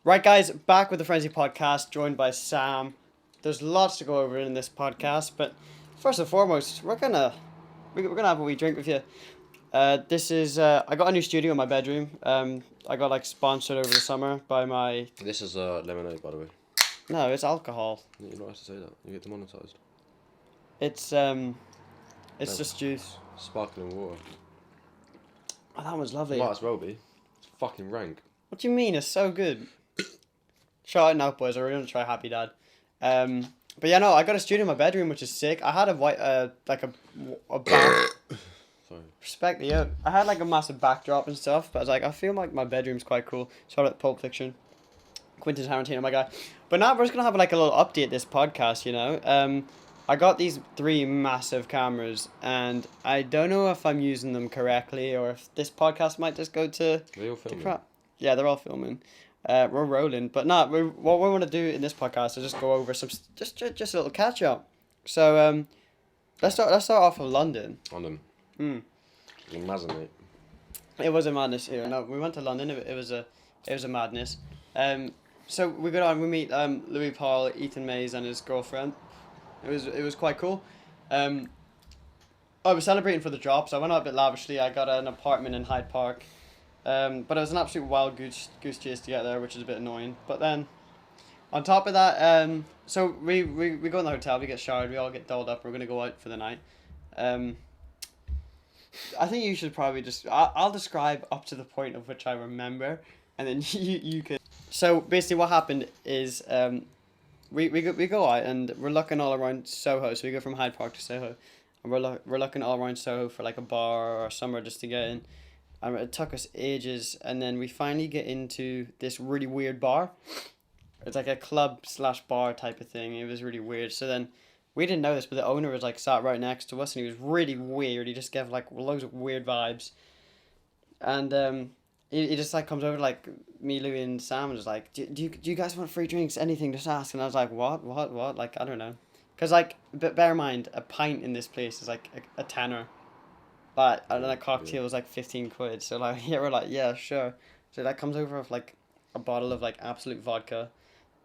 Right, guys, back with the Frenzy podcast, joined by Sam. There's lots to go over in this podcast, but first and foremost, we're gonna have a wee drink with you. This is I got a new studio in my bedroom. I got like sponsored over the summer by my. This is lemonade, by the way. No, it's alcohol. You're not allowed to say that. You get demonetized. It's just juice. Sparkling water. Oh, that was lovely. Might as well be. It's fucking rank. What do you mean? It's so good. Shout out, boys. I really want to try Happy Dad. But yeah, no, I got a studio in my bedroom, which is sick. I had a white, like a back. Sorry. Respect the oak. I had like a massive backdrop and stuff, but I was like, I feel like my bedroom's quite cool. Shout out Pulp Fiction. Quentin Tarantino, my guy. But now we're just gonna have like a little update this podcast, you know. I got these 3 massive cameras, and I don't know if I'm using them correctly or if this podcast might just go to They all filming. crap. Yeah, they're all filming. We're rolling, but what we want to do in this podcast is just go over some just a little catch up. So let's start off with London. London. Amazing, mate. It was a madness here. No, we went to London. It was a madness. So we got on. We meet Louis Paul, Ethan Mays, and his girlfriend. It was quite cool. I was celebrating for the drop, so I went out a bit lavishly. I got an apartment in Hyde Park. But it was an absolute wild goose chase to get there, which is a bit annoying. But then, on top of that, so we go in the hotel, we get showered, we all get dolled up, we're going to go out for the night. I think you should probably just, I'll describe up to the point of which I remember, and then you can. So basically what happened is, we go out and we're looking all around Soho, so we go from Hyde Park to Soho, and we're looking all around Soho for like a bar or somewhere just to get in. And it took us ages, and then we finally get into this really weird bar. It's like a club/bar type of thing. It was really weird. So then, we didn't know this, but the owner was like sat right next to us, and he was really weird. He just gave like loads of weird vibes. And he just like comes over to, like me, Louis, and Sam, and was like, do you guys want free drinks? Anything, just ask. And I was like, what? Like, I don't know. Because like, but bear in mind, a pint in this place is like a tenner. But and then a cocktail was like 15 quid, so like yeah, we're like, yeah, sure. So that comes over with like a bottle of like Absolute vodka,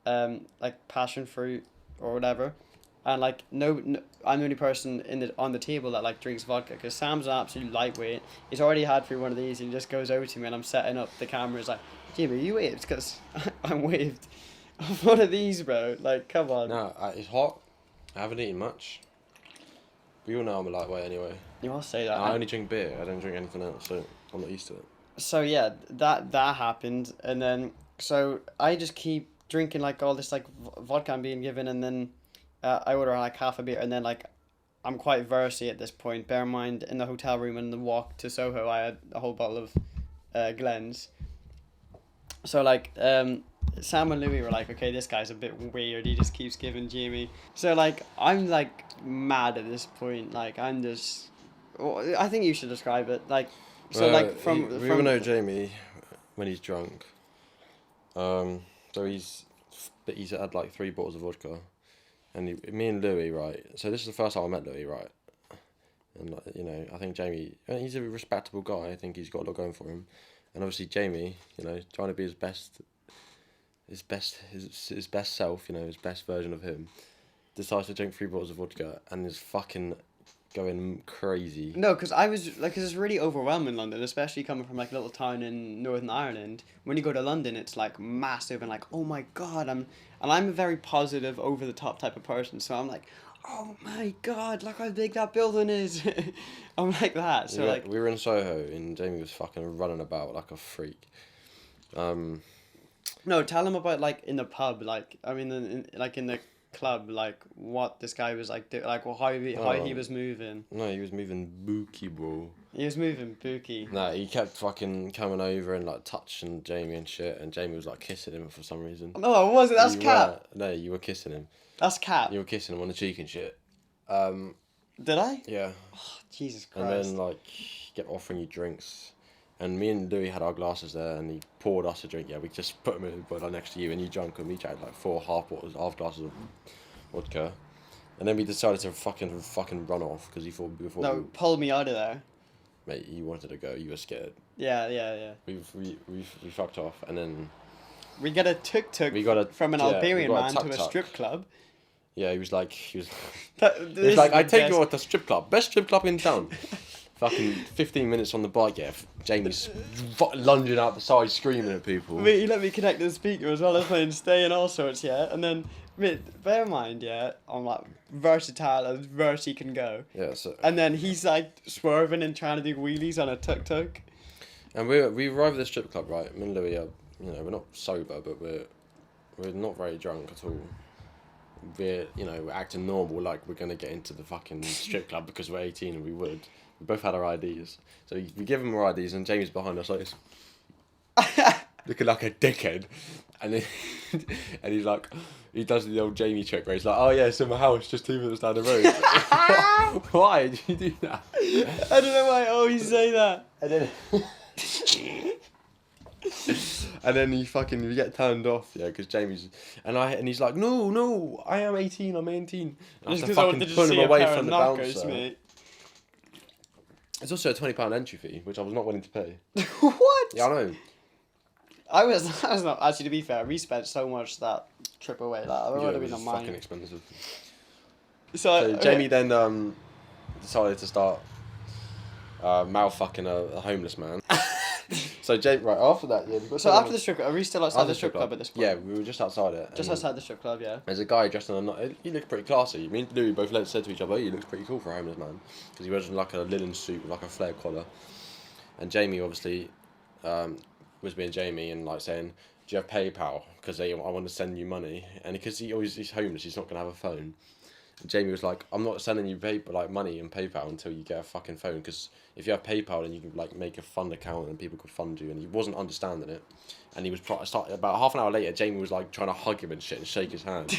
like passion fruit or whatever, and like no I'm the only person on the table that like drinks vodka, because Sam's an absolute lightweight. He's already had through one of these, and he just goes over to me, and I'm setting up the camera. He's like, Jimmy, you waved? Because I'm waved. One of these, bro. Like, come on. No, it's hot. I haven't eaten much. We all know I'm a lightweight anyway. You all say that. I only drink beer. I don't drink anything else, so I'm not used to it. So yeah, that happened, and then so I just keep drinking like all this like vodka I'm being given, and then I order like half a beer, and then like I'm quite versy at this point. Bear in mind, in the hotel room and the walk to Soho, I had a whole bottle of Glens. So like Sam and Louis were like, okay, this guy's a bit weird. He just keeps giving Jamie. So like I'm like mad at this point. Like I'm just. Well, I think you should describe it. Like, so like we all know Jamie when he's drunk. So he's had like 3 bottles of vodka, and me and Louis, right. So this is the first time I met Louis, right. And like, you know, I think Jamie, he's a respectable guy. I think he's got a lot going for him, and obviously Jamie, you know, trying to be his best self, you know, his best version of him, decides to drink 3 bottles of vodka and is fucking going crazy. No, because I was like, cause it's really overwhelming in London, especially coming from like a little town in Northern Ireland. When you go to London, it's like massive and like, oh my god, I'm a very positive, over the top type of person. So I'm like, oh my god, look how big that building is. I'm like that. So like we were in Soho and Jamie was fucking running about like a freak. No, tell him about like in the pub, like I mean, in the club, like what this guy was like like how he was moving. No, he was moving booky, bro. He was moving booky. No, he kept fucking coming over and like touching Jamie and shit, and Jamie was like kissing him for some reason. No, it wasn't. That's cap. No, you were kissing him. That's cap. You were kissing him on the cheek and shit. Did I? Yeah. Oh, Jesus Christ. And then like he kept offering you drinks. And me and Louis had our glasses there, and he poured us a drink. Yeah, we just put them in, but like next to you, and you drank them. We had like 4 half glasses of vodka, and then we decided to fucking run off because he thought before. No, pull me out of there. Mate, you wanted to go. You were scared. Yeah. We fucked off, and then We get a tuk-tuk We got a from an yeah, we Albanian got man to a tuk-tuk. strip club. Yeah, he was like, This I is the take you best. to the strip club, best strip club in town. Fucking 15 minutes on the bike, yeah. Jamie's lunging out the side, screaming at people. Mate, he let me connect to the speaker as well as playing Stay and all sorts, yeah. And then, mate, bear in mind, yeah, I'm like versatile as verse can go. Yeah, so And then he's like swerving and trying to do wheelies on a tuk-tuk. and we arrived at the strip club, right? Me and Louis are, we're not sober, but we're not very drunk at all. We're acting normal, like we're gonna get into the fucking strip club because we're 18 and we would. We both had our IDs, so we give him our IDs, and Jamie's behind us like this, looking like a dickhead, and then and he's like, he does the old Jamie trick where he's like, oh yeah, it's in my house, just 2 minutes down the road. Why did you do that? I don't know why I always say that. And then and then we get turned off, yeah, because Jamie's and he's like, no, I am 18, I'm 18. And I have Just to because I wanted fucking to pull see him a away pair from of the knockers, bouncer. mate. It's also a £20 entry fee, which I was not willing to pay. What? Yeah, I know. I was not, actually, to be fair, we spent so much that trip away, like, I would Yeah, have it been was on fucking mine. expensive. So, Jamie then decided to start mouth fucking a homeless man. So right after that, yeah. So after the strip club, are we still outside after the strip club at this point? Yeah, we were just outside it. Just and outside the strip club, yeah. There's a guy dressed in he looked pretty classy. Me and Louis both said to each other, oh, he looks pretty cool for a homeless man. Because he was in like a linen suit with like a flare collar. And Jamie obviously was being Jamie and like saying, do you have PayPal? Because I want to send you money. And because he's homeless, he's not going to have a phone. And Jamie was like, I'm not sending you money and PayPal until you get a fucking phone. Because if you have PayPal, then you can like make a fund account and people could fund you. And he wasn't understanding it. And he was about half an hour later, Jamie was like trying to hug him and shit and shake his hand.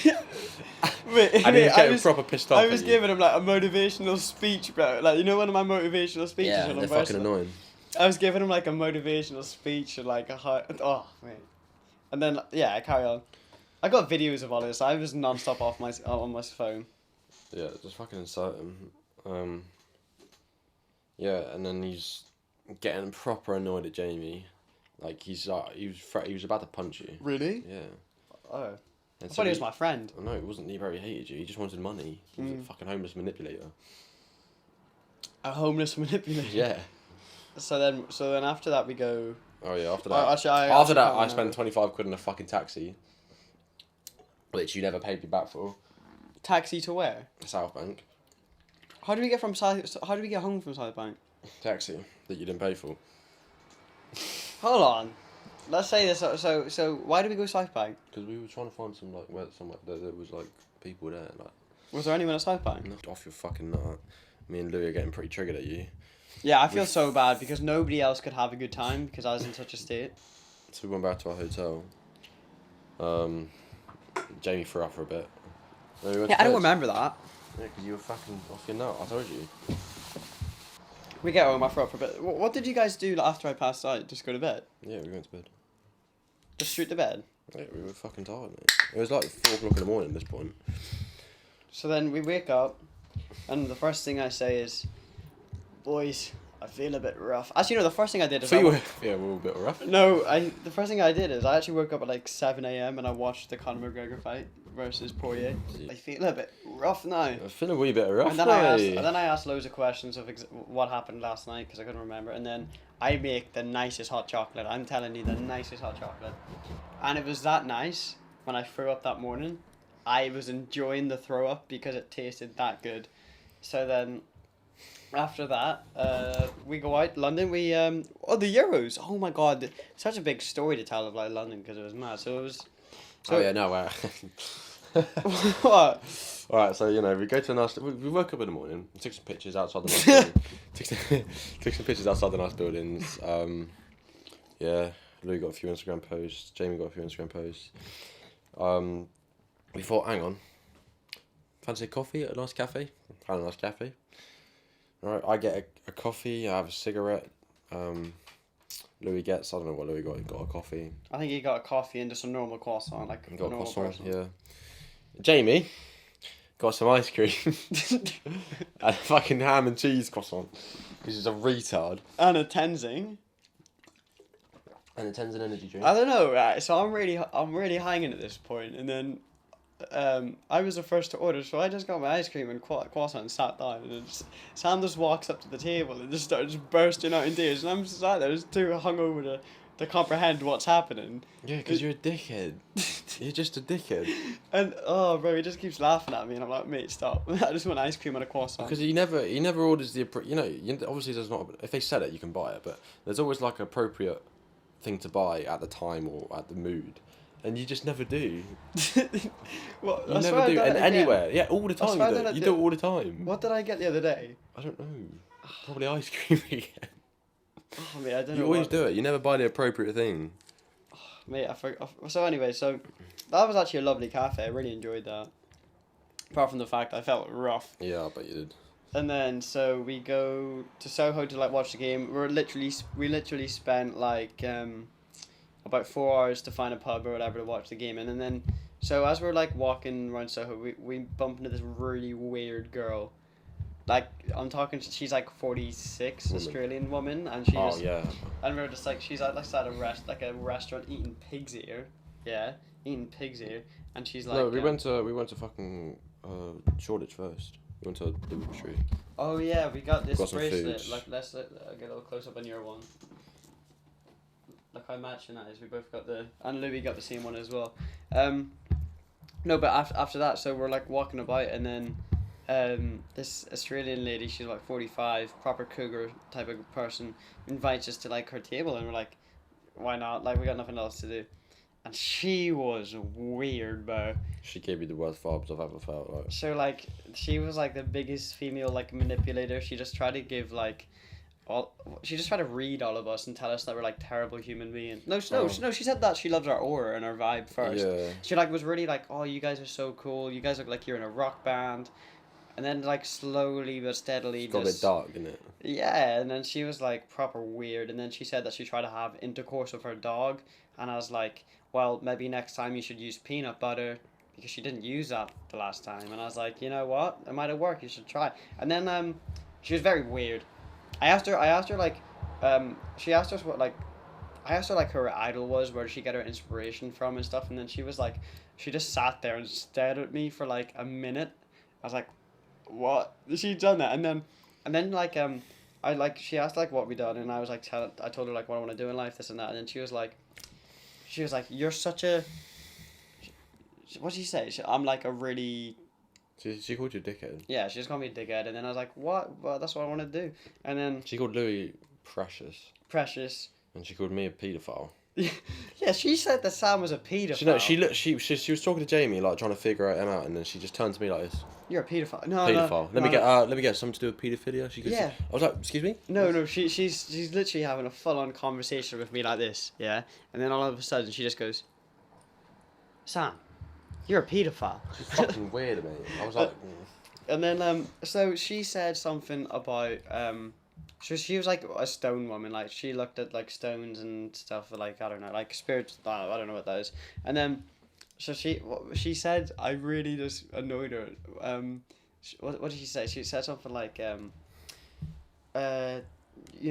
Wait, And he was getting proper pissed off. I was giving him like a motivational speech, bro. Like, you know, one of my motivational speeches. Yeah, when they're I'm fucking wrestling? annoying. I was giving him like a motivational speech and like oh mate, and then yeah, I carry on. I got videos of all this. I was non-stop on my phone. Yeah, just fucking insult him. Yeah, and then he's getting proper annoyed at Jamie. Like he was about to punch you. Really? Yeah. Oh. And I thought he was my friend. No, it wasn't. He very hated you. He just wanted money. He was a fucking homeless manipulator. A homeless manipulator. Yeah. So then after that we go. Oh yeah. After that. After that I spent 25 quid on a fucking taxi, which you never paid me back for. Taxi to where? South Bank. How do we get home from South Bank? Taxi that you didn't pay for. Hold on. Let's say this. So why did we go South Bank? Because we were trying to find somewhere there was like people there. Like, Was there anyone at South Bank? knocked off your fucking nut. Me and Louis are getting pretty triggered at you. Yeah, I feel so bad because nobody else could have a good time because I was in such a state. So we went back to our hotel. Jamie threw up for a bit. Then we went Yeah, to I don't bed. remember that. Yeah, because you were fucking off your nut. I told you. We get home, I threw up for a bit. What did you guys do after I passed out? Just go to bed? Yeah, we went to bed. Just straight to bed? Yeah, we were fucking tired, mate. It was like 4 o'clock in the morning at this point. So then we wake up, and the first thing I say is, boys, I feel a bit rough. Actually, no, the first thing I did is... Yeah, we were a bit rough. No, the first thing I did is I actually woke up at like 7 a.m. and I watched the Conor McGregor fight versus Poirier. Yeah. I feel a bit rough now. I feel a wee bit rough, And then mate. I asked loads of questions of what happened last night because I couldn't remember. And then I make the nicest hot chocolate. I'm telling you, the nicest hot chocolate. And it was that nice when I threw up that morning. I was enjoying the throw up because it tasted that good. So then, after that, we go out London. We the Euros. Oh my God, such a big story to tell of like London because it was mad. So it was. So oh yeah, no. What? Alright, so we go to a nice. We woke up in the morning, took some pictures outside the nice building. took some pictures outside the nice buildings. Yeah, Louis got a few Instagram posts. Jamie got a few Instagram posts. We thought, hang on, fancy a coffee at a nice cafe? Found a nice cafe. Alright, I get a coffee. I have a cigarette. Louis gets. I don't know what Louis got. He got a coffee. I think he got a coffee and just a normal croissant, like He a got a normal croissant. person. Yeah. Jamie got some ice cream. And a fucking ham and cheese croissant. This is a retard. And a Tenzing. And it turns an energy drink. I don't know, right? So I'm really hanging at this point, and then I was the first to order, so I just got my ice cream and croissant and sat down, and Sam just walks up to the table and just starts bursting out in tears, and I'm just sat there, just too hungover to comprehend what's happening. Yeah, because you're a dickhead. You're just a dickhead. And oh, bro, he just keeps laughing at me, and I'm like, mate, stop! I just want ice cream and a croissant. Because he never orders the obviously there's not, if they sell it you can buy it, but there's always like appropriate thing to buy at the time or at the mood. And you just never do. Well, You never do, and anywhere, yeah, all the time you do. You do it all the time. What did I get the other day? I don't know. Probably ice cream again. Oh, mate, I don't know. You always do it. You never buy the appropriate thing. Mate, I forgot. So anyway, so that was actually a lovely cafe. I really enjoyed that. Apart from the fact I felt rough. Yeah, I bet you did. And then so we go to Soho to like watch the game. We literally spent like about 4 hours to find a pub or whatever to watch the game. And then so as we're like walking around Soho, we bump into this really weird girl. Like I'm talking, she's like 46, Australian woman, and she was. Yeah. And we're just like she's at a restaurant eating pig's ear, eating pig's ear, and she's like. No, we went to fucking Shoreditch first. We went to the Tree. Oh yeah, we got this Got some bracelet. foods. Like let's get a little close up on your one. Look how matching that is. We both got and Louis got the same one as well. No, but after that, so we're like walking about, and then this Australian lady, she's like 45, proper cougar type of person, invites us to like her table, and we're like, why not? Like we got nothing else to do. And she was weird, bro. She gave me the worst vibes I've ever felt. Like. So like she was like the biggest female like manipulator. She just tried to give like she just tried to read all of us and tell us that we're like terrible human beings. No, she said that she loves our aura and our vibe first. Yeah. She like was really like, oh, you guys are so cool. You guys look like you're in a rock band. And then like slowly but steadily It's got a bit dark, didn't it? Yeah, and then she was like proper weird, and then she said that she tried to have intercourse with her dog, and I was like, well, maybe next time you should use peanut butter, because she didn't use that the last time, and I was like, you know what, it might have worked, you should try. And then she was very weird. I asked her like, she asked us what like, I asked her like who her idol was, where did she get her inspiration from and stuff, and then she was like, she just sat there and stared at me for like a minute. I was like, what? She'd done that, and then like I like she asked like what we done, and I was like I told her like what I want to do in life, this and that, and then she was like you're such a, what did she say? I'm like a really. She called you a dickhead. Yeah, she just called me a dickhead, and then I was like, what? Well, that's what I want to do, and then she called Louis precious. Precious. And she called me a paedophile. Yeah, she said that Sam was a paedophile. She was talking to Jamie, like trying to figure him out, and then she just turned to me like this. You're a paedophile. No, paedophile. No, let me get something to do with paedophilia. She goes, yeah. I was like, excuse me? No, she's literally having a full on conversation with me like this, yeah? And then all of a sudden she just goes, Sam, you're a paedophile. She's fucking weird, mate. I was like... And then, so she said something about, she was like a stone woman, like she looked at like stones and stuff, like, I don't know, like spirits, I don't know what that is. And then, so she said, I really just annoyed her. What did she say? She said something like, you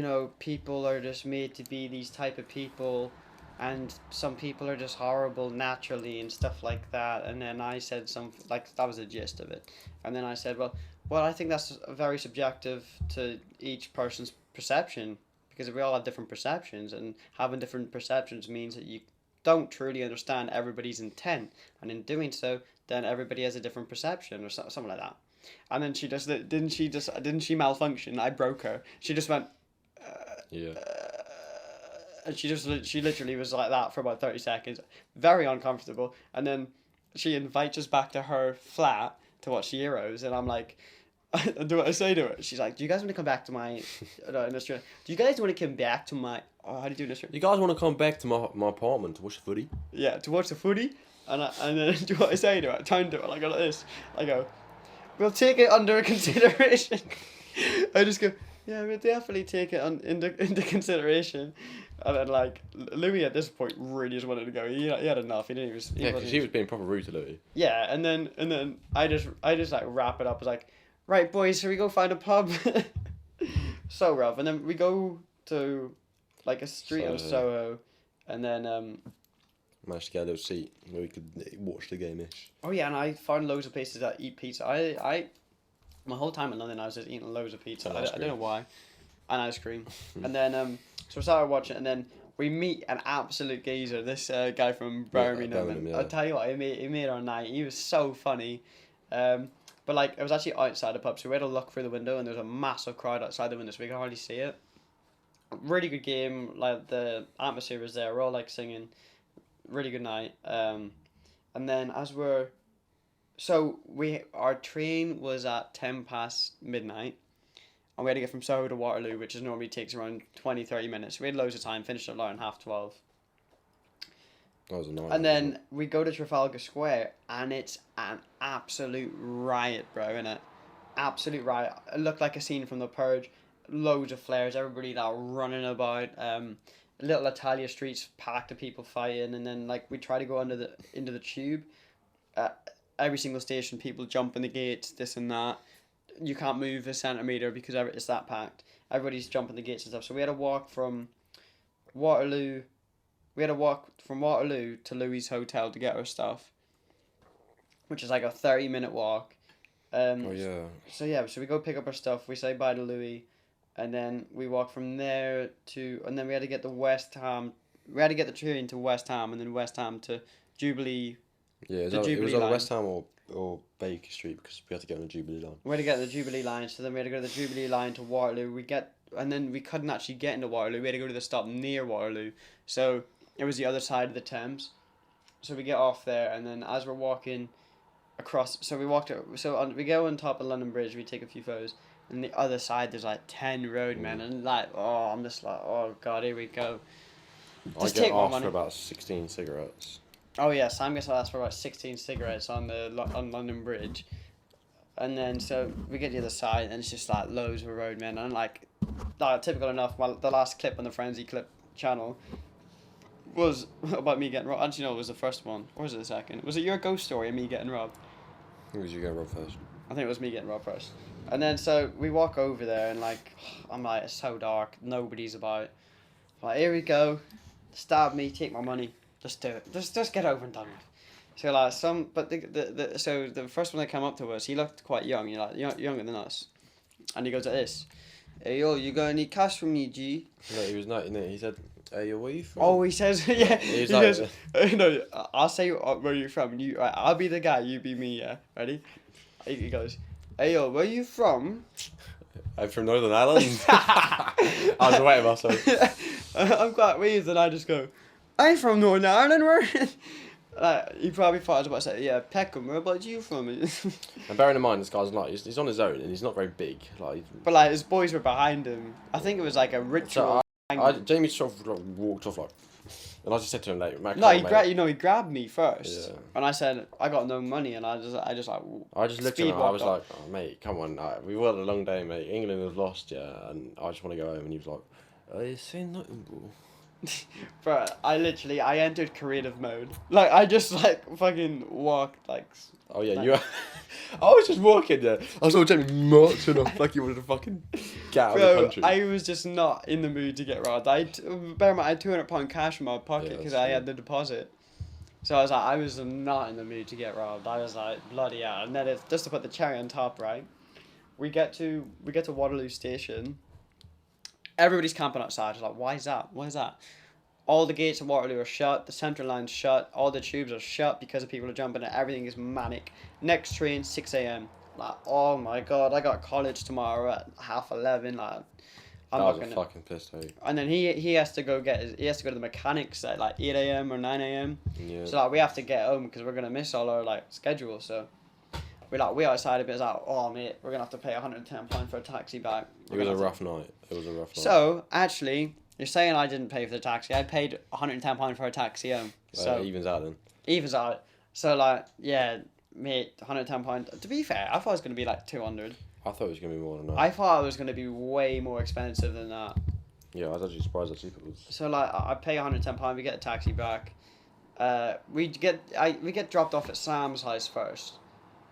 know, people are just made to be these type of people, and some people are just horrible naturally and stuff like that. And then I said something, like, that was the gist of it. And then I said, well, I think that's very subjective to each person's perception, because we all have different perceptions, and having different perceptions means that you don't truly understand everybody's intent, and in doing so, then everybody has a different perception, or something like that. And then she just didn't she malfunction? I broke her. She just went. Yeah. And she literally was like that for about 30 seconds, very uncomfortable, and then she invites us back to her flat to watch the Euros, and I'm like, do what I say to her. She's like, do you guys want to come back to my, in Australia, do you guys want to come back to my, how do you do in Australia? You guys want to come back to my apartment to watch the footy? Yeah, to watch the footy, and then do what I say to her. I turn to her, I go like this, I go, we'll take it under consideration. I just go, yeah, we'll definitely take it into consideration. And then, like, Louis at this point really just wanted to go. He had enough. He didn't even. Because she was being proper rude to Louis. Yeah, and then I just like wrap it up. I was like, right, boys, shall we go find a pub? So rough. And then we go to like a street of Soho, and then Managed to get a little seat where we could watch the game-ish. oh yeah, and I found loads of places that eat pizza. My whole time in London, I was just eating loads of pizza. And I ice don't know cream. why, and ice cream, and then so we started watching, and then we meet an absolute geezer. This guy from Birmingham, Birmingham, and yeah. I'll tell you what, he made our night. He was so funny, but like it was actually outside the pub, so we had to look through the window, and there was a massive crowd outside the window, so we could hardly see it. Really good game. Like the atmosphere was there. We're all like singing. Really good night. And then our train was at 10 past midnight, and we had to get from Soho to Waterloo, which is normally takes around 20-30 minutes. We had loads of time. Finished at around 12:30. That was a nightmare. And then we go to Trafalgar Square, and it's an absolute riot, bro, innit? Absolute riot. It looked like a scene from The Purge. Loads of flares, everybody that running about. Little Italia streets packed of people fighting, and then like we try to go into the tube. Every single station, people jumping the gates, this and that. You can't move a centimeter because it's that packed. Everybody's jumping the gates and stuff. So we had to walk from Waterloo. We had to walk from Waterloo to Louis' hotel to get our stuff, which is like a 30-minute walk. Oh yeah. So we go pick up our stuff. We say bye to Louis, and then we walk from there and then we had to get the West Ham. We had to get the train to West Ham, and then West Ham to Jubilee. Yeah, it Jubilee was either line. West Ham or Baker Street because we had to get on the Jubilee line. We had to get the Jubilee line, so then we had to go to the Jubilee line to Waterloo. And then we couldn't actually get into Waterloo. We had to go to the stop near Waterloo, so it was the other side of the Thames. So we get off there, and then as we're walking across, we we go on top of London Bridge. We take a few photos, and the other side there's like 10 roadmen, and like I'm just like, oh god, here we go. I get asked for about 16 cigarettes. Oh yeah, Sam gets asked for about 16 cigarettes on London Bridge, and then so we get to the other side, and it's just like loads of roadmen, and like typical enough. The last clip on the Frenzy Clip channel was about me getting robbed. Actually, no, it was the first one. Or was it the second? Was it your ghost story of me getting robbed? Who was you going to rob first? I think it was me getting robbed first. And then so we walk over there, and like I'm like, it's so dark, nobody's about. Like, here we go, stab me, take my money, just do it, just get over and done with. So like the first one that came up to us, he looked quite young, younger than us, and he goes like this, hey yo, you got any cash from me, G? No, he was not. He said, "Hey, where you from?" Oh, he says, yeah. He He was goes, no, I'll say where you're from. Right, I'll be the guy, you be me. Yeah, ready? He goes, hey yo, where you from? I'm from Northern Ireland. I was waiting myself. I'm quite weird, and I just go, I'm from Northern Ireland. Where? He probably thought I was about to say, yeah, Peckham. Where about you from? And bearing in mind, this guy's like he's on his own and he's not very big. Like, but like his boys were behind him. I think it was like a ritual. so Jamie sort of like, walked off like, and I just said to him like, no, he grabbed me first, Yeah. and I said I got no money, and I just like. I just looked at speed him and I was walked like, oh, mate, come on, we've had a long day, mate. England has lost, yeah, and I just want to go home. And he was like, I say nothing, bro. But I entered creative mode. Like I just like fucking walked like. Oh yeah, like, you. I was just walking there. I saw Jamie marching off like he wanted to fucking get out of the country. I was just not in the mood to get robbed. Bear in mind, I had £200 cash in my pocket Yeah, because that's I true. had the deposit. So I was not in the mood to get robbed. I was like, bloody hell. And then just to put the cherry on top, right? We get to Waterloo Station. Everybody's camping outside. It's like, why is that? Why is that? All the gates in Waterloo are shut. The central line's shut. All the tubes are shut because of people are jumping in. Everything is manic. Next train, 6 a.m. Like, oh my god, I got college tomorrow at 11:30. Like, I'm I not was gonna. fucking pissed, hey. And then he has to go he has to go to the mechanics at like 8 a.m. or 9 a.m. Yeah. So like we have to get home because we're gonna miss all our like schedule. So we outside a bit. It's like, oh mate, we're gonna have to pay £110 for a taxi back. It was a rough night. It was a rough night. So actually, you're saying I didn't pay for the taxi. I paid £110 for a taxi home. So evens out then. evens out. So like, yeah, mate, £110. To be fair, I thought it was gonna be like 200. I thought it was gonna be more than that. I thought it was gonna be way more expensive than that. Yeah, I was actually surprised how cheap it was. So like, I pay £110. We get a taxi back. We get dropped off at Sam's house first.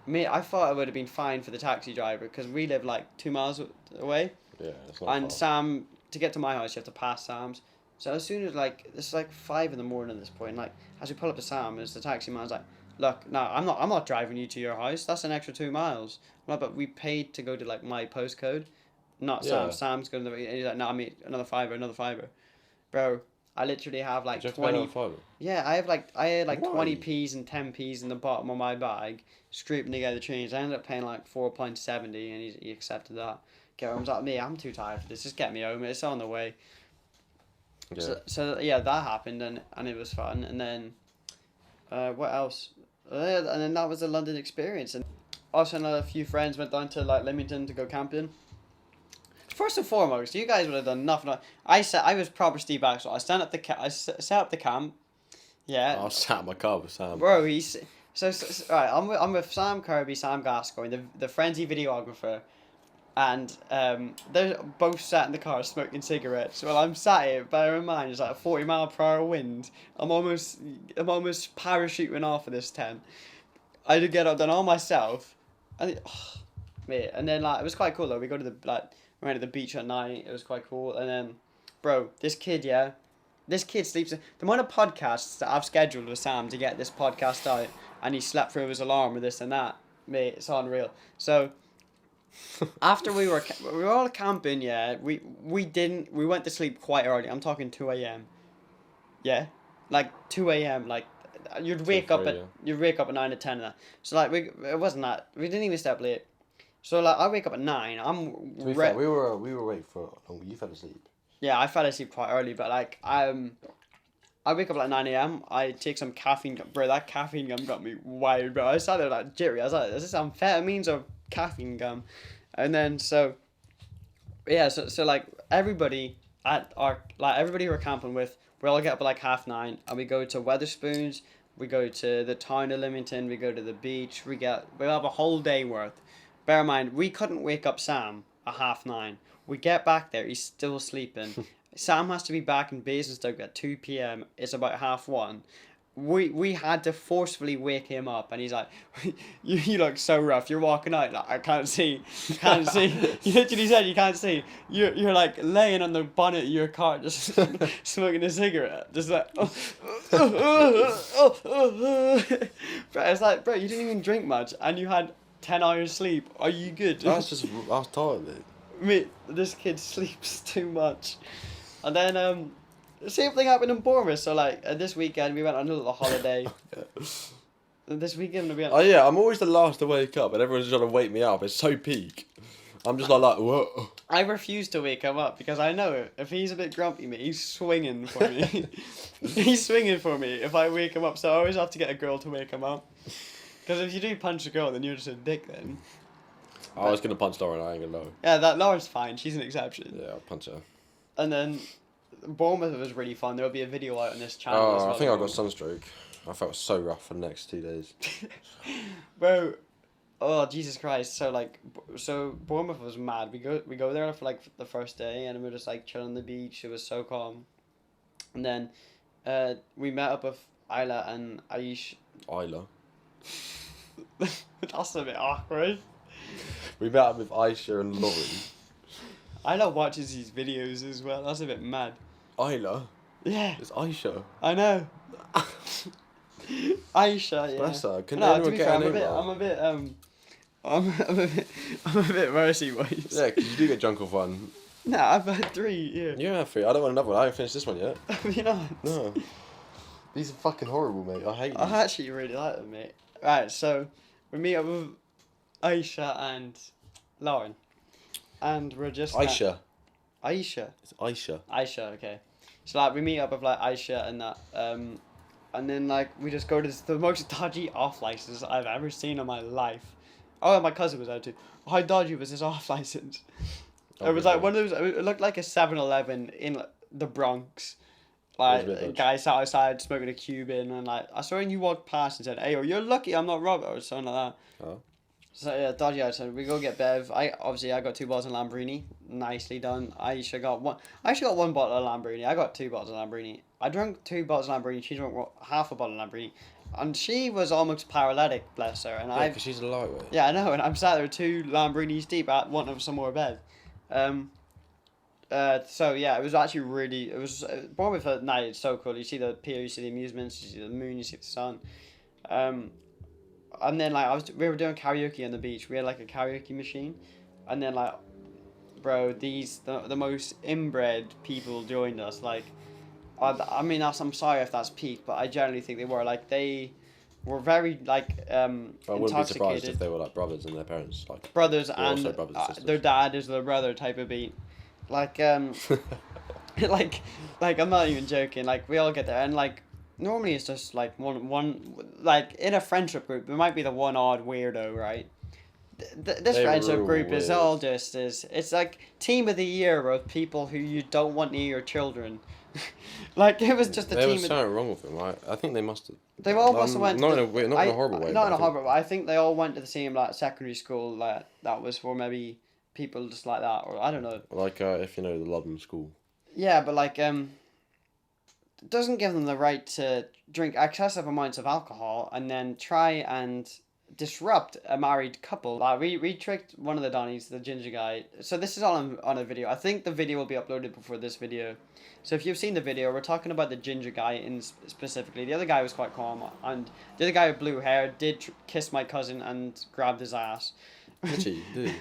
Me, I thought it would have been fine for the taxi driver because we live like 2 miles away. Yeah, it's not And far. Sam, to get to my house, you have to pass Sam's. So as soon as like it's like 5 in the morning at this point, like as we pull up to Sam, as the taxi man's like, "Look, no, I'm not driving you to your house. That's an extra 2 miles." I'm like, but we paid to go to like my postcode, not Sam. Yeah. Sam's going to the. He's like, "No, I mean another fiver, bro." I literally have like Did you have to pay 20. another fiver? Yeah, I had like Why? 20p's and 10p's in the bottom of my bag, scraping together change. I ended up paying like £4.70, and he accepted that. Get home. I was like, "Me, I'm too tired for this. Just get me home. It's on the way." Yeah. So yeah, that happened, and it was fun. And then, what else? And then that was the London experience. And also another few friends went down to like Leamington to go camping. First and foremost, you guys would have done nothing. I was proper Steve Axel. I set up the camp. Yeah. I sat in my car with Sam. Bro, so right. I'm with Sam Kirby, Sam Gascoigne, the frenzy videographer, and they're both sat in the car smoking cigarettes. Well, I'm sat here. Bear in mind, it's like a 40-mile-per-hour wind. I'm almost parachuting off of this tent. I had to get up done all myself, and mate. And then like it was quite cool though. We go to the we went to the beach at night. It was quite cool. And then, bro, this kid sleeps. The amount of podcasts that I've scheduled with Sam to get this podcast out, and he slept through his alarm with this and that, mate, it's unreal. So, after we were all camping, yeah, we went to sleep quite early. I'm talking 2 a.m. Yeah, like 2 a.m. Like you'd wake up at 9 or 10 and that. So like it wasn't that we didn't even stay up late. So like I wake up at 9. To be fair, we were awake for long. You fell asleep. Yeah, I fell asleep quite early, but like I wake up at like 9 a.m. I take some caffeine gum. Bro, that caffeine gum got me wired, bro. I sat there like jittery. I was like, is this amphetamines or caffeine gum? And then so like everybody everybody who we're camping with, we all get up at like 9:30 and we go to Weatherspoons, we go to the town of Leamington, we go to the beach, we have a whole day worth. Bear in mind, we couldn't wake up Sam at 9:30. We get back there, he's still sleeping. Sam has to be back in Basingstoke at 2 p.m. It's about 1:30. We had to forcefully wake him up, and he's like, you look so rough. You're walking out like I can't see. You literally said you can't see. You're like laying on the bonnet of your car, just smoking a cigarette, just like. Bro, it's like, bro, you didn't even drink much, and you had 10 hours sleep. Are you good? I was tired, mate. Mate, this kid sleeps too much. And then the same thing happened in Bournemouth. So like this weekend we went on a little holiday. This weekend we went. Oh yeah, I'm always the last to wake up, and everyone's trying to wake me up. It's so peak. I'm just like whoa. I refuse to wake him up because I know if he's a bit grumpy, mate, he's swinging for me. He's swinging for me if I wake him up. So I always have to get a girl to wake him up. Because if you do punch a girl, then you're just a dick then. I was gonna punch Lauren. I ain't gonna lie. Yeah, that Laura's fine. She's an exception. Yeah, I'll punch her. And then Bournemouth was really fun. There'll be a video out on this channel. As well. I think I got sunstroke. I felt so rough for the next 2 days. Bro, oh Jesus Christ! So Bournemouth was mad. We go there for like the first day, and we're just like chilling on the beach. It was so calm. And then, we met up with Isla and Aish. Isla. That's a bit awkward. We met up with Aisha and Lauren. Isla watches these videos as well. That's a bit mad. Isla? Yeah. It's Aisha. I know. Aisha, yeah. Bless her. Can no, anyone to be get fair, her name right? I'm a bit mercy boys. Yeah, because you do get drunk off one. No, I've had 3. Yeah. You have 3. I don't want another one. I haven't finished this one yet. You know. No. These are fucking horrible, mate. I hate them. I actually really like them, mate. Right, so we meet up with Aisha and Lauren, and we're just Aisha. Aisha. It's Aisha. Aisha, okay. So like we meet up with like Aisha and that, and then like we just go to the most dodgy off license I've ever seen in my life. Oh, and my cousin was there too. How dodgy was this off license? It was like one of those. It looked like a 7-Eleven in like, the Bronx. Like a guy sat outside smoking a Cuban, and like I saw when you walked past and said, "Hey, you're lucky I'm not Robert," or something like that. Oh. So yeah, dodgy outside. We go get Bev. I got 2 bottles of Lambrini. Nicely done. Aisha got 1 bottle of Lambrini. I got 2 bottles of Lambrini. I drank 2 bottles of Lambrini. She drank half a bottle of Lambrini, and she was almost paralytic, bless her. And yeah, because she's a lightweight. Yeah, I know, and I'm sat there 2 Lambrinis deep at wanting some more Bev. So yeah, it was actually really. It was Bournemouth at night. It's so cool. You see the pier, you see the amusements, you see the moon, you see the sun. Um, and then like we were doing karaoke on the beach. We had like a karaoke machine, and then like, bro, the most inbred people joined us. Like, I mean, I'm sorry if that's peak, but I generally think they were like they were very like I wouldn't be surprised if intoxicated. they were like brothers and their parents like Brothers were and also brothers and sisters. their dad is their brother type of beat. Like like I'm not even joking. Like we all get there and like normally it's just like one like in a friendship group there might be the one odd weirdo, right? This They were friendship real group is weird. all just is it's like team of the year of people who you don't want near your children. Like it was just a There team. was something wrong with them. I think they must have. They all must have went. Not to in a the- weird, not in a horrible way. Not but in I a think- horrible way. I think they all went to the same like secondary school that was for maybe people just like that, or I don't know. Like if you know the London school. Yeah, but like it doesn't give them the right to drink excessive amounts of alcohol and then try and disrupt a married couple. Like we tricked one of the Donnies, the ginger guy. So this is all on a video. I think the video will be uploaded before this video. So if you've seen the video, we're talking about the ginger guy specifically. The other guy was quite calm, and the other guy with blue hair did kiss my cousin and grabbed his ass. Did he? Did he?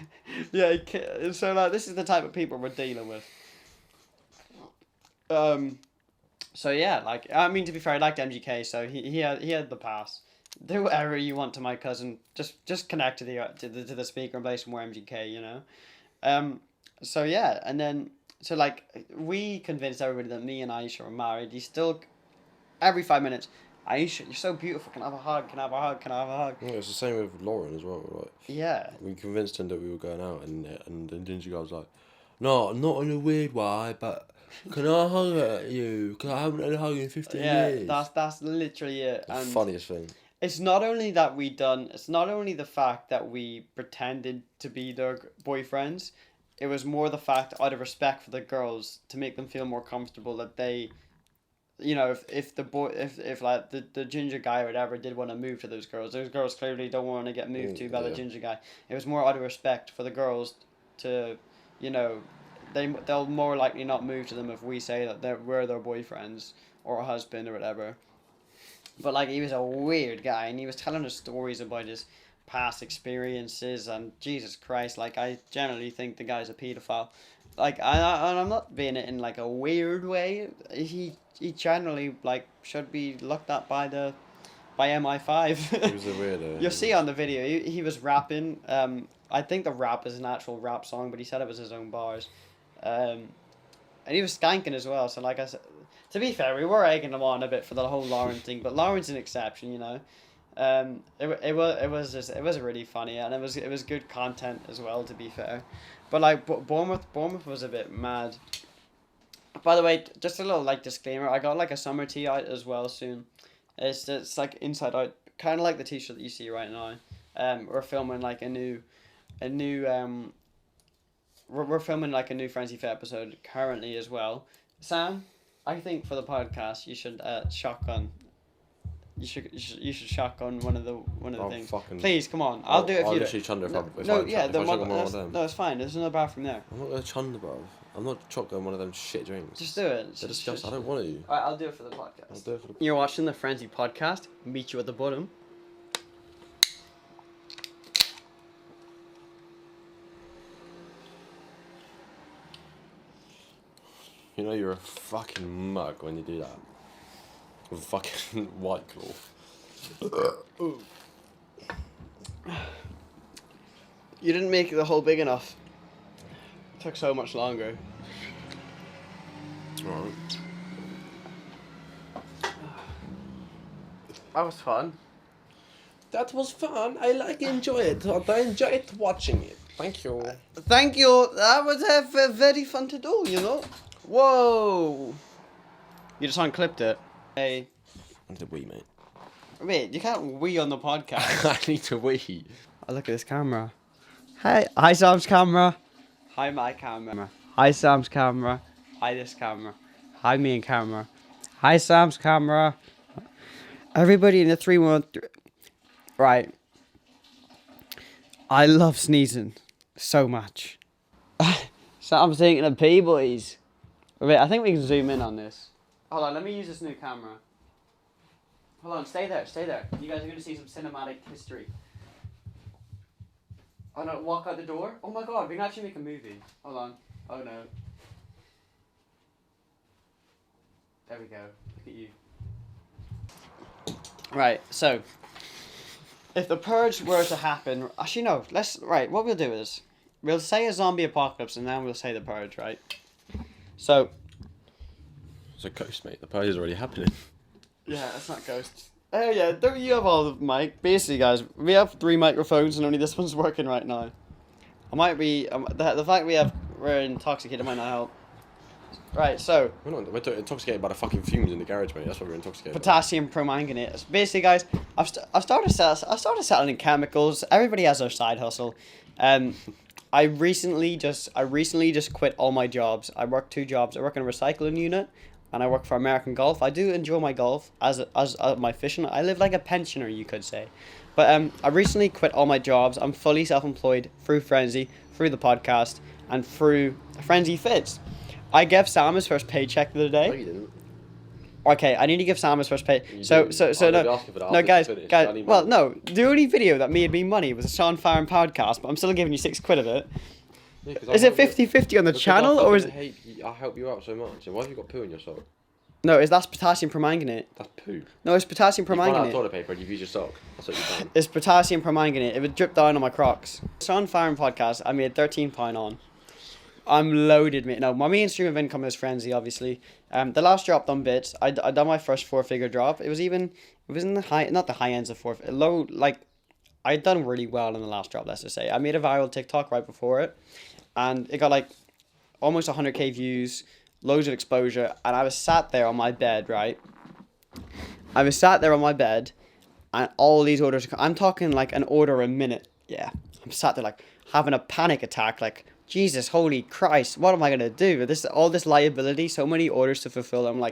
Yeah, so like this is the type of people we're dealing with. So yeah, like I mean to be fair, I liked MGK, so he had the pass. Do whatever you want to my cousin. Just connect to the speaker and play some more MGK, you know. So yeah, and then so like we convinced everybody that me and Aisha were married. He still every 5 minutes, Aisha, you're so beautiful. Can I have a hug? Can I have a hug? Can I have a hug? Yeah, it's the same with Lauren as well. Like Yeah. we convinced him that we were going out, and the ginger guy was like, "No, not in a weird way, but can I hug at you? Because I haven't had a hug in 15 years." That's literally it. The And funniest thing. it's not only that it's not only the fact that we pretended to be their boyfriends, it was more the fact out of respect for the girls to make them feel more comfortable that they, you know, if like the ginger guy or whatever did want to move to those girls clearly don't want to get moved to by the Yeah. ginger guy. It was more out of respect for the girls to, you know, they'll more likely not move to them if we say that we're their boyfriends or a husband or whatever. But like he was a weird guy, and he was telling us stories about his past experiences, and Jesus Christ, like I generally think the guy's a pedophile. Like I'm not being it in like a weird way. He generally like should be looked at by MI5. He was a weirdo. You'll see on the video he was rapping. I think the rap is an actual rap song, but he said it was his own bars. And he was skanking as well. So like I said, to be fair, we were egging him on a bit for the whole Lauren thing, but Lauren's an exception, you know. It was really funny, and it was good content as well, to be fair. But like Bournemouth was a bit mad. By the way, just a little like disclaimer, I got like a summer tee out as well soon. It's like inside out, kind of like the t-shirt that you see right now. We're filming like a new we're filming like a new Frenzy Fit episode currently as well. Sam, I think for the podcast you should shotgun. You should shotgun one of the things. Please, come on. I'll do it if I'll you. literally chunder if I No, if yeah, I the shotgun one. one of them. No, it's fine. There's another bathroom there. I'm not gonna chunder, bro. I'm not shotgun one of them shit drinks. Just do it. They're disgusting. I don't want to. Alright, I'll do it for the podcast. I'll do it for the. You're watching the Frenzy podcast. Meet you at the bottom. You know you're a fucking mug when you do that. With a fucking white claw. You didn't make the hole big enough. It took so much longer. Alright. That was fun. That was fun. I enjoy it. I enjoyed watching it. Thank you. Thank you. That was very fun to do, you know. Whoa. You just unclipped it. Hey. I need a wee, mate. Wait, you can't wee on the podcast. I need to wee. I look at this camera. Hi Sam's camera. Hi my camera. Hi Sam's camera. Hi this camera. Hi me and camera. Hi Sam's camera. Everybody in the 313. Right. I love sneezing so much. Sam's taking a pee, boys. Wait, I think we can zoom in on this. Hold on, let me use this new camera. Hold on, stay there. You guys are going to see some cinematic history. Oh no, walk out the door? Oh my god, we can actually make a movie. Hold on. Oh no. There we go. Look at you. Right, so if the purge were to happen, actually no, what we'll do is we'll say a zombie apocalypse and then we'll say the purge, right? So it's a ghost, mate. The purge is already happening. Yeah, it's not ghosts. Oh yeah, don't you have all the mic? Basically, guys, we have 3 microphones and only this one's working right now. I might be the fact we're intoxicated might not help. Right, so We're intoxicated by the fucking fumes in the garage, mate. That's what we're intoxicated. Potassium permanganate. Basically, guys, I've started selling in chemicals. Everybody has their side hustle. I recently just quit all my jobs. I work 2 jobs. I work in a recycling unit, and I work for American Golf. I do enjoy my golf as my fishing. I live like a pensioner, you could say. But I recently quit all my jobs. I'm fully self-employed through Frenzy, through the podcast, and through Frenzy Fits. I gave Sam his first paycheck the other day. No, you didn't. Okay, I need to give Sam his first pay. So no, guys. Well, no, the only video that made me money was a Sean Farron podcast, but I'm still giving you £6 of it. Yeah, is it 50-50 on the channel, or is it? I help you out so much. And why have you got poo in your sock? No, that's potassium permanganate. That's poo. No, it's potassium permanganate. You run out of toilet paper and you've used your sock. That's what you've done. It's potassium permanganate. It would drip down on my Crocs. Sean Farron podcast, I made £13 on. I'm loaded, mate. No, my main stream of income is Frenzy, obviously. The last drop done bits. I done my first 4-figure drop. It was in the high, not the high ends of low, like, I'd done really well in the last drop, let's just say. I made a viral TikTok right before it, and it got like almost 100k views, loads of exposure, and I was sat there on my bed, right? I was sat there on my bed, and all these orders, I'm talking like an order a minute, yeah. I'm sat there like having a panic attack, like, Jesus, holy Christ, what am I going to do? All this liability, so many orders to fulfill. I'm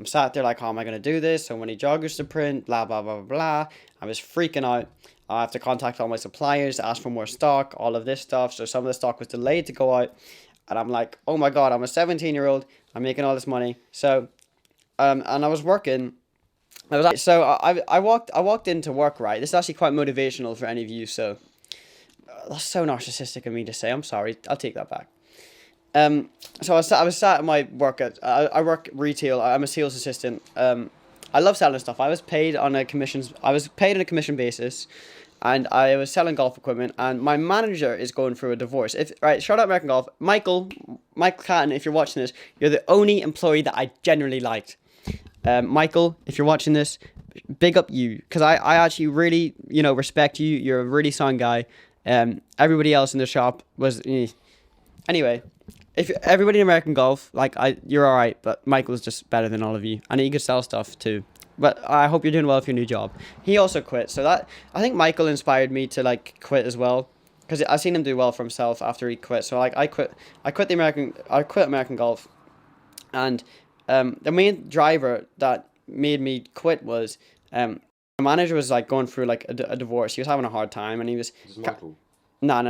sat there like, how am I going to do this? So many joggers to print, blah, blah, blah, blah. I was freaking out. I have to contact all my suppliers, ask for more stock, all of this stuff. So some of the stock was delayed to go out. And I'm like, oh my God, I'm a 17-year-old. I'm making all this money. So, and I was working. I walked into work, right? This is actually quite motivational for any of you, so that's so narcissistic of me to say. I'm sorry. I'll take that back. So I was sat at my work I work retail. I'm a sales assistant. I love selling stuff. I was paid on a commission basis, and I was selling golf equipment. And my manager is going through a divorce. Shout out American Golf, Michael Catton. If you're watching this, you're the only employee that I genuinely liked. Michael, if you're watching this, big up you, because I actually really respect you. You're a really sound guy. Everybody else in the shop was anyway. If everybody in American Golf, you're all right, but Michael's just better than all of you, and he could sell stuff too. But I hope you're doing well with your new job. He also quit, so I think Michael inspired me to quit as well, because I seen him do well for himself after he quit. So I quit American Golf, and the main driver that made me quit was my manager was going through a divorce. He was having a hard time, and he was. This is Michael. No,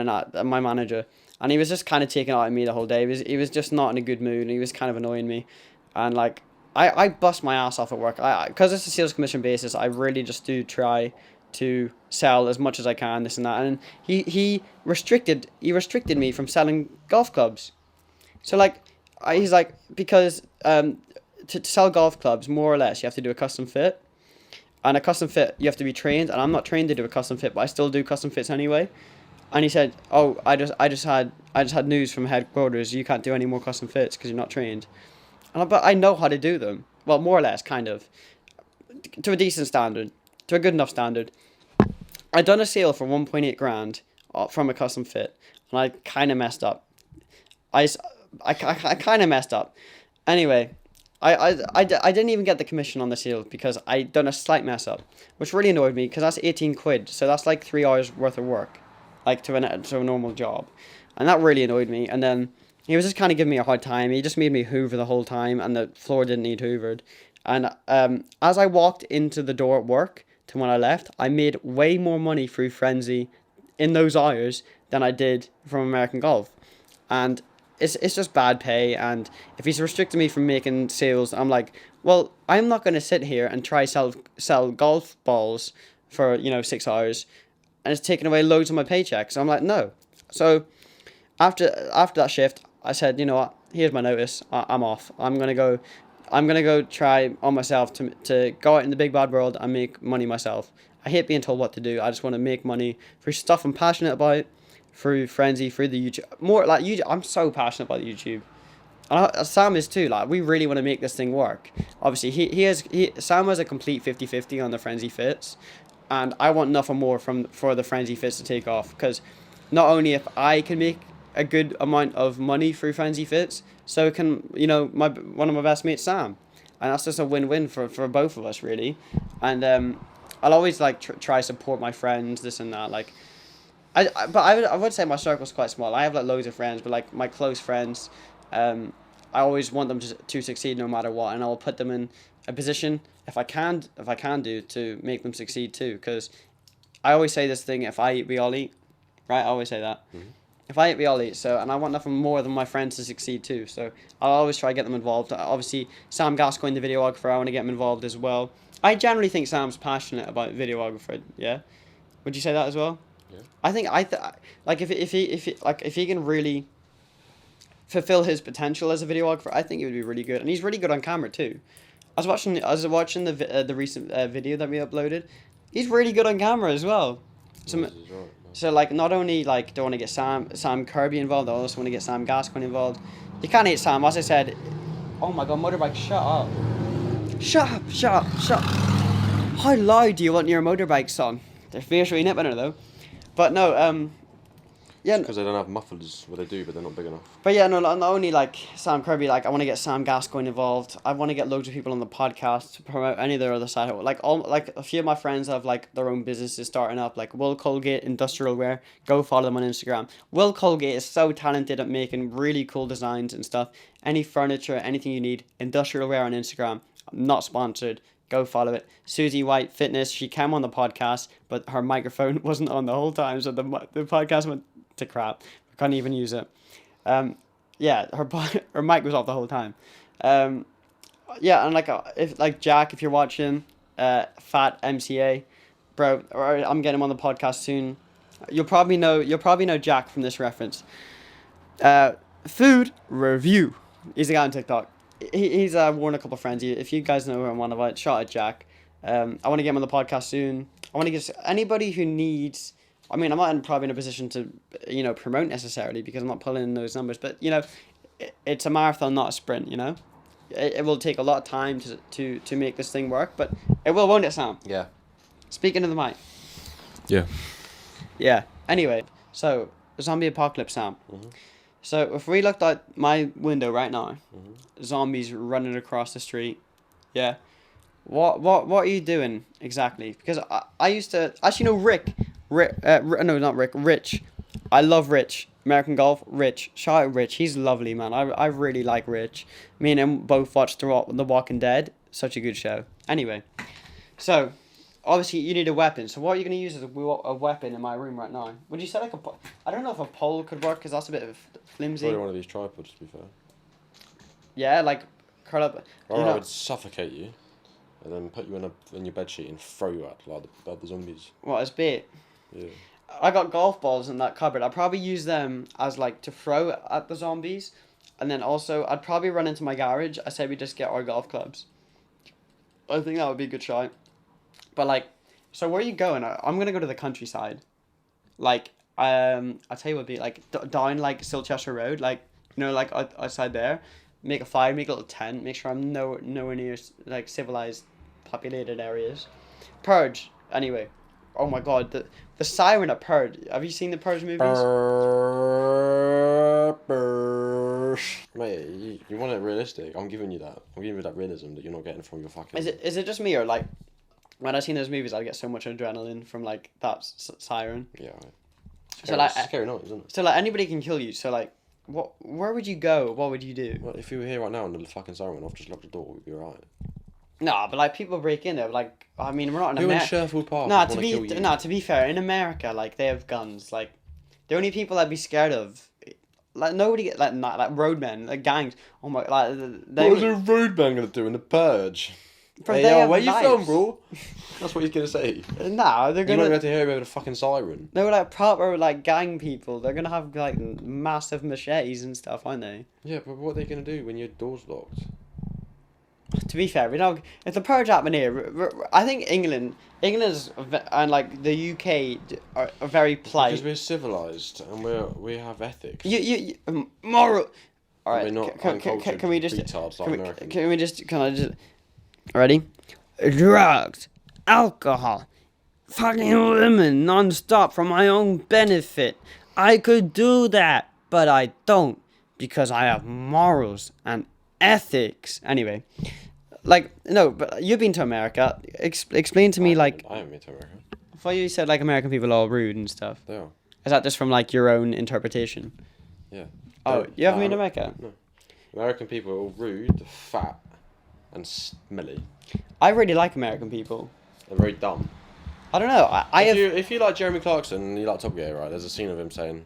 my manager, and he was just kind of taking out on me the whole day. He was just not in a good mood, and he was kind of annoying me, and I bust my ass off at work. Because it's a sales commission basis, I really just do try to sell as much as I can, this and that, and he restricted me from selling golf clubs. So he's like, because to sell golf clubs, more or less, you have to do a custom fit. And a custom fit, you have to be trained, and I'm not trained to do a custom fit, but I still do custom fits anyway. And he said, "Oh, I just had news from headquarters. You can't do any more custom fits because you're not trained." But I know how to do them. Well, more or less, kind of, to a decent standard, to a good enough standard. I done a sale for 1.8 grand from a custom fit, and I kind of messed up. I kind of messed up. Anyway. I didn't even get the commission on the sale because I done a slight mess up, which really annoyed me because that's 18 quid, so that's 3 hours worth of work, to a normal job, and that really annoyed me. And then he was just kind of giving me a hard time. He just made me hoover the whole time, and the floor didn't need hoovered. And as I walked into the door at work to when I left, I made way more money through Frenzy in those hours than I did from American Golf, and it's just bad pay, and if he's restricting me from making sales, I'm like, well, I'm not gonna sit here and try sell golf balls for 6 hours, and it's taking away loads of my paycheck. So I'm like, no. So after that shift, I said, you know what? Here's my notice. I'm off. I'm gonna go. I'm gonna go try on myself to go out in the big bad world and make money myself. I hate being told what to do. I just want to make money for stuff I'm passionate about, through Frenzy, through the YouTube. More like YouTube. I'm so passionate about YouTube. And Sam is too. Like, we really want to make this thing work. Obviously, Sam has a complete 50-50 on the Frenzy Fits, and I want nothing more for the Frenzy Fits to take off, because not only if I can make a good amount of money through Frenzy Fits, so can one of my best mates, Sam, and that's just a win-win for both of us, really. And I'll always like try support my friends, this and that. Like, I would say my circle's quite small. I have like loads of friends, but like my close friends, I always want them to succeed no matter what, and I'll put them in a position if I can do to make them succeed too. Because I always say this thing: if I eat, we all eat. Right? I always say that. Mm-hmm. If I eat, we all eat. So, and I want nothing more than my friends to succeed too. So I'll always try to get them involved. Obviously, Sam Gascoigne, the videographer, I want to get him involved as well. I generally think Sam's passionate about videography. Yeah, would you say that as well? Yeah. I think like if he can really fulfill his potential as a videographer, I think he would be really good, and he's really good on camera too. I was watching the recent video that we uploaded. He's really good on camera as well. So like, not only like do I want to get Sam Kirby involved, I also want to get Sam Gascoigne involved. You can't hate Sam, as I said. Oh my god, motorbike! Shut up! Shut up! Shut up! Shut up! How loud do you want your motorbike song? They're fiercely nipping it though. But no, yeah. Because they don't have mufflers. Well, they do, but they're not big enough. But yeah, no, not only like Sam Kirby, like I want to get Sam Gascoigne involved. I want to get loads of people on the podcast to promote any of their other side. Like a few of my friends have like their own businesses starting up, like Will Colgate Industrial Wear. Go follow them on Instagram. Will Colgate is so talented at making really cool designs and stuff. Any furniture, anything you need, Industrial Wear on Instagram. I'm not sponsored. Go follow it. Susie White Fitness. She came on the podcast, but her microphone wasn't on the whole time, so the podcast went to crap. I couldn't even use it. Yeah, her mic was off the whole time. Yeah, and if Jack, if you're watching, Fat MCA, bro, I'm getting him on the podcast soon. You'll probably know Jack from this reference. Food review. He's a guy on TikTok. He's worn a couple of friends. If you guys know who I'm on about, shout out Jack. I want to get him on the podcast soon. I want to get anybody who needs. I mean, I'm not probably in a position to, promote necessarily, because I'm not pulling in those numbers. But it's a marathon, not a sprint. It will take a lot of time to make this thing work, but it will, won't it, Sam? Yeah. Speaking of the mic. Yeah. Yeah. Anyway, so zombie apocalypse, Sam. Mm-hmm. So if we looked out my window right now, mm-hmm. zombies running across the street, yeah. What are you doing exactly? Because I used to actually know Rich. I love Rich. American Golf, Rich. Shout out Rich. He's lovely, man. I really like Rich. Me and him both watched The Walking Dead. Such a good show. Anyway, so obviously you need a weapon. So what are you going to use as a weapon in my room right now? Would you say like I don't know if a pole could work, because that's a bit of flimsy. Probably one of these tripods, to be fair. Yeah, like curl up. Or I would suffocate you, and then put you in your bedsheet and throw you at the zombies. What, as bait? Yeah. I got golf balls in that cupboard. I'd probably use them as like to throw at the zombies, and then also I'd probably run into my garage. I say we just get our golf clubs. I think that would be a good shot. But like, so where are you going? I'm gonna go to the countryside. Like, I'll tell you what would be like down like Silchester Road, like like outside there. Make a fire, make a little tent. Make sure I'm nowhere near like civilized, populated areas. Purge. Anyway, oh my god, the siren at Purge. Have you seen the Purge movies? Mate, you want it realistic. I'm giving you that. I'm giving you that realism that you're not getting from your fucking. Is it just me, or like when I seen those movies, I get so much adrenaline from like that siren. Yeah. Right. So like scary noise, isn't it? So like anybody can kill you. So like, where would you go? What would you do? Well, if you were here right now and the fucking siren went off, just lock the door, we'd be alright. No, but like people break in there. Like, I mean, we're not in America. America. Who in Sherwood Park? To be fair, in America, like they have guns. Like, the only people I'd be scared of, like nobody get like roadmen, like gangs. Oh my, like they. What was a roadman gonna do in the purge? Bro, Hey, they yo, have where you from, knives. bro? That's what he's gonna say. Nah, they're You might gonna. have to hear him over the fucking siren. They were like proper like gang people. They're gonna have like massive machetes and stuff, aren't they? Yeah, but what are they gonna do when your door's locked? To be fair, we don't. If the purge happened here, I think England's and like the UK are very polite. Because we're civilized and we have ethics. Moral. All right. We're not Can we just? retards like Americans. Can we just? Can I just? Ready? Drugs, alcohol, fucking women non-stop for my own benefit. I could do that, but I don't because I have morals and ethics. Anyway, like no, but you've been to America. Explain to me like. I haven't been to America. I thought you said like American people are all rude and stuff. They are. Is that just from like your own interpretation? Yeah. Oh, No, you haven't no, been to America? No. American people are all rude, fat, and smelly. I really like American people. They're very dumb. I don't know. If you like Jeremy Clarkson and you like Top Gear, right? There's a scene of him saying,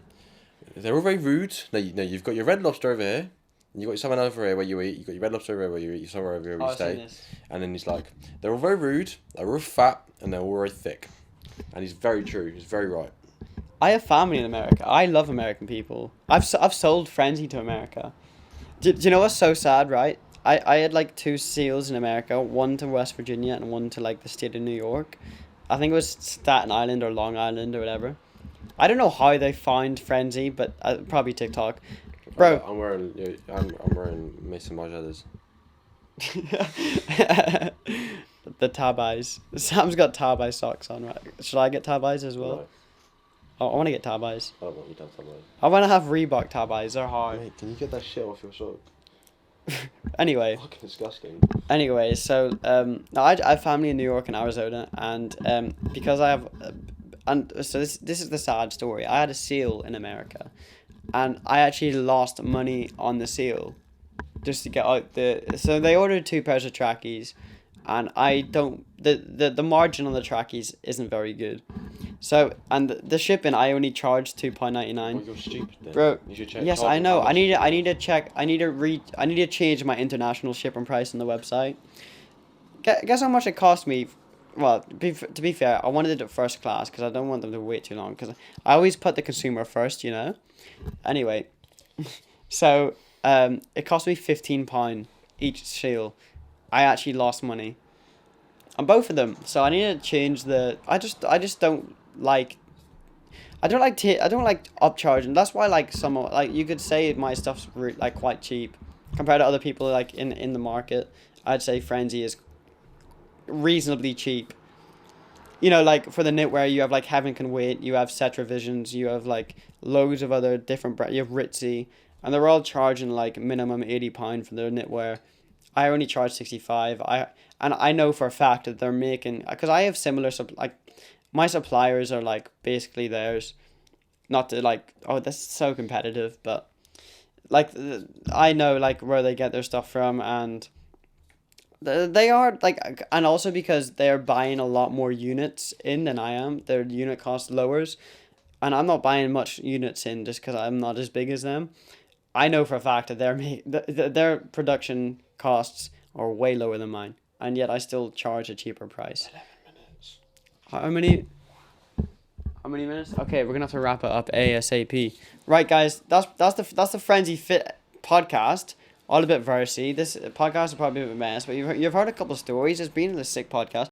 "They're all very rude." No, you've got your Red Lobster over here. And you've got someone over here where you eat. You've got your Red Lobster over here where you eat. Somewhere over here where you stay. And then he's like, "They're all very rude. They're all fat, and they're all very thick." And he's very true. He's very right. I have family in America. I love American people. I've sold Frenzy to America. Do you know what's so sad, right? I had like 2 seals in America, one to West Virginia and one to like the state of New York. I think it was Staten Island or Long Island or whatever. I don't know how they found Frenzy, but probably TikTok. Bro. I'm wearing Mason Margiela's. The Tabis. Sam's got Tabi socks on, right? Should I get Tabis as well? No, Oh, I want to get Tabis. I don't want you done something. I want to have Reebok Tabis. They're hard. Mate, can you get that shit off your sock? Anyway. Fucking disgusting. Anyway, so no, I have family in New York and Arizona, and because I have, and so this is the sad story. I had a seal in America, and I actually lost money on the seal, just to get out the. So they ordered 2 pairs of trackies, and I don't the margin on the trackies isn't very good. So and the shipping I only charged £2.99. Well, you're stupid then. Bro, You should check. yes, I know. I need to check. I need to change my international shipping price on the website. Guess how much it cost me? Well, to be fair, I wanted it first class because I don't want them to wait too long. Because I always put the consumer first, you know. Anyway, so it cost me £15 each seal. I actually lost money on both of them. So I need to change the. I just don't like. I don't like upcharging. That's why like some like you could say my stuff's like quite cheap compared to other people like in the market. I'd say Frenzy is reasonably cheap. You know, like for the knitwear, you have like Heaven Can Wait, you have Cetravisions, you have like loads of other different brands. You have Ritzy, and they're all charging like minimum £80 for their knitwear. I only charge 65. I know for a fact that they're making, because I have similar like my suppliers are like basically theirs. Not to like, oh, this is so competitive, but like I know like where they get their stuff from, and they are like, and also because they're buying a lot more units in than I am, their unit cost lowers, and I'm not buying much units in just because I'm not as big as them. I know for a fact that their production costs are way lower than mine, and yet I still charge a cheaper price. 11 minutes. How many minutes? Okay, we're gonna have to wrap it up ASAP. Right, guys, that's the Frenzy Fit podcast. All a bit versy. This podcast is probably a bit of a mess, but you've heard a couple of stories. It's been a sick podcast.